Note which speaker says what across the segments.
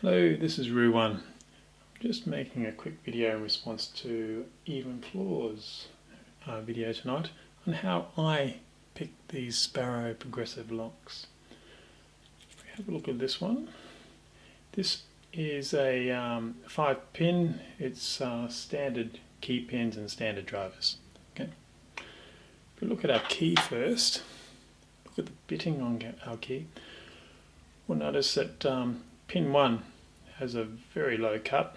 Speaker 1: Hello, this is Ru1. I'm just making a quick video in response to Even Floor's video tonight on how I pick these Sparrow progressive locks. If we have a look at this one, this is a 5-pin. It's standard key pins and standard drivers. Okay. If we look at our key first, look at the bitting on our key, we'll notice that pin 1 has a very low cut,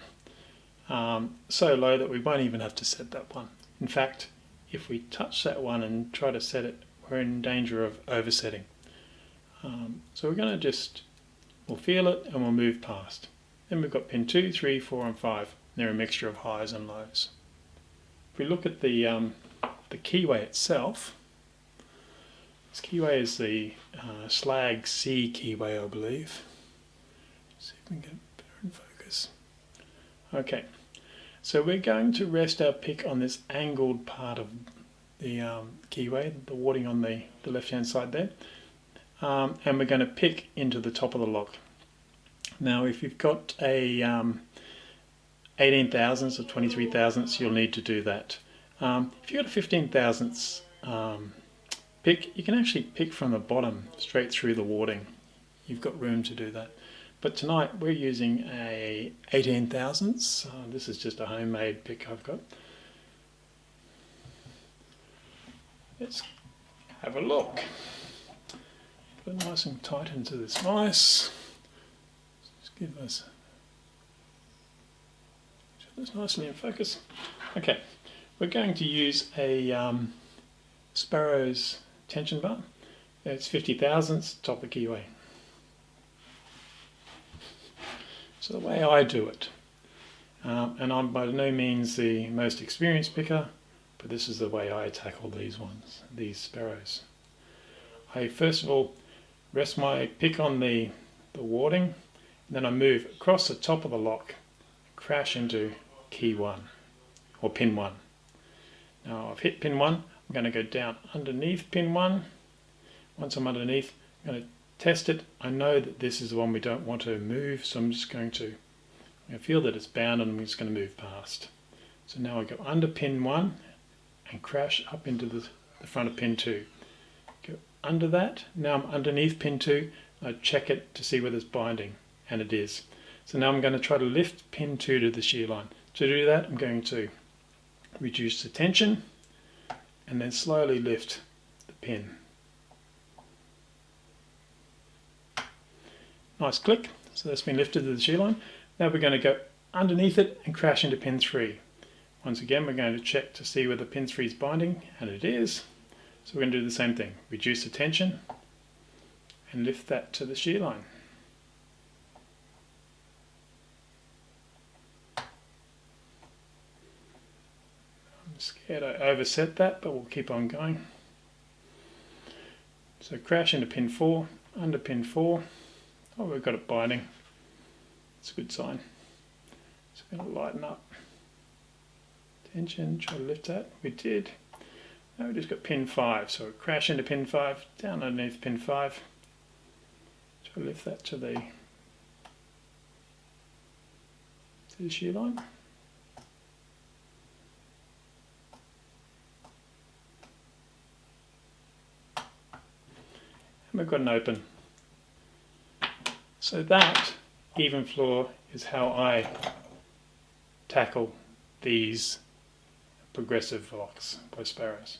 Speaker 1: so low that we won't even have to set that one. In fact, if we touch that one and try to set it, we're in danger of oversetting. So we're going to we'll feel it and we'll move past. Then we've got pin 2, 3, 4 and 5. They're a mixture of highs and lows. If we look at the keyway itself, this keyway is the Slag C keyway, I believe. Let's see if we can get better in focus. Okay, so we're going to rest our pick on this angled part of the keyway, the warding on the left hand side there, and we're going to pick into the top of the lock. Now if you've got a 18 thousandths or 23 thousandths, you'll need to do that. If you've got a 15 thousandths pick, you can actually pick from the bottom straight through the warding. You've got room to do that. But tonight we're using a 18 thousandths. This is just a homemade pick I've got. Let's have a look. Put it nice and tight into this vise. Just give us this nicely in focus. Okay, we're going to use a Sparrow's tension bar. It's 50 thousandths, top of keyway. So the way I do it, and I'm by no means the most experienced picker, but this is the way I tackle these Sparrows. I first of all rest my pick on the warding, and then I move across the top of the lock, crash into key 1, or pin 1. Now I've hit pin 1, I'm going to go down underneath pin 1. Once I'm underneath, I'm going to test it. I know that this is the one we don't want to move, so I'm just going to feel that it's bound and I'm just going to move past. So now I go under pin 1 and crash up into the front of pin 2. Go under that. Now I'm underneath pin 2. I check it to see whether it's binding, and it is. So now I'm going to try to lift pin 2 to the shear line. To do that, I'm going to reduce the tension and then slowly lift the pin. Nice click, so that's been lifted to the shear line. Now we're going to go underneath it and crash into pin 3. Once again, we're going to check to see whether pin 3 is binding, and it is. So we're going to do the same thing. Reduce the tension and lift that to the shear line. I'm scared I overset that, but we'll keep on going. So crash into pin 4, under pin 4. Oh, we've got it binding. It's a good sign. It's going to lighten up. Tension, try to lift that. We did. Now we've just got pin 5. So crash into pin 5, down underneath pin 5. Try to lift that to the shear line. And we've got an open. So that, even floor, is how I tackle these progressive locks by Sparrows.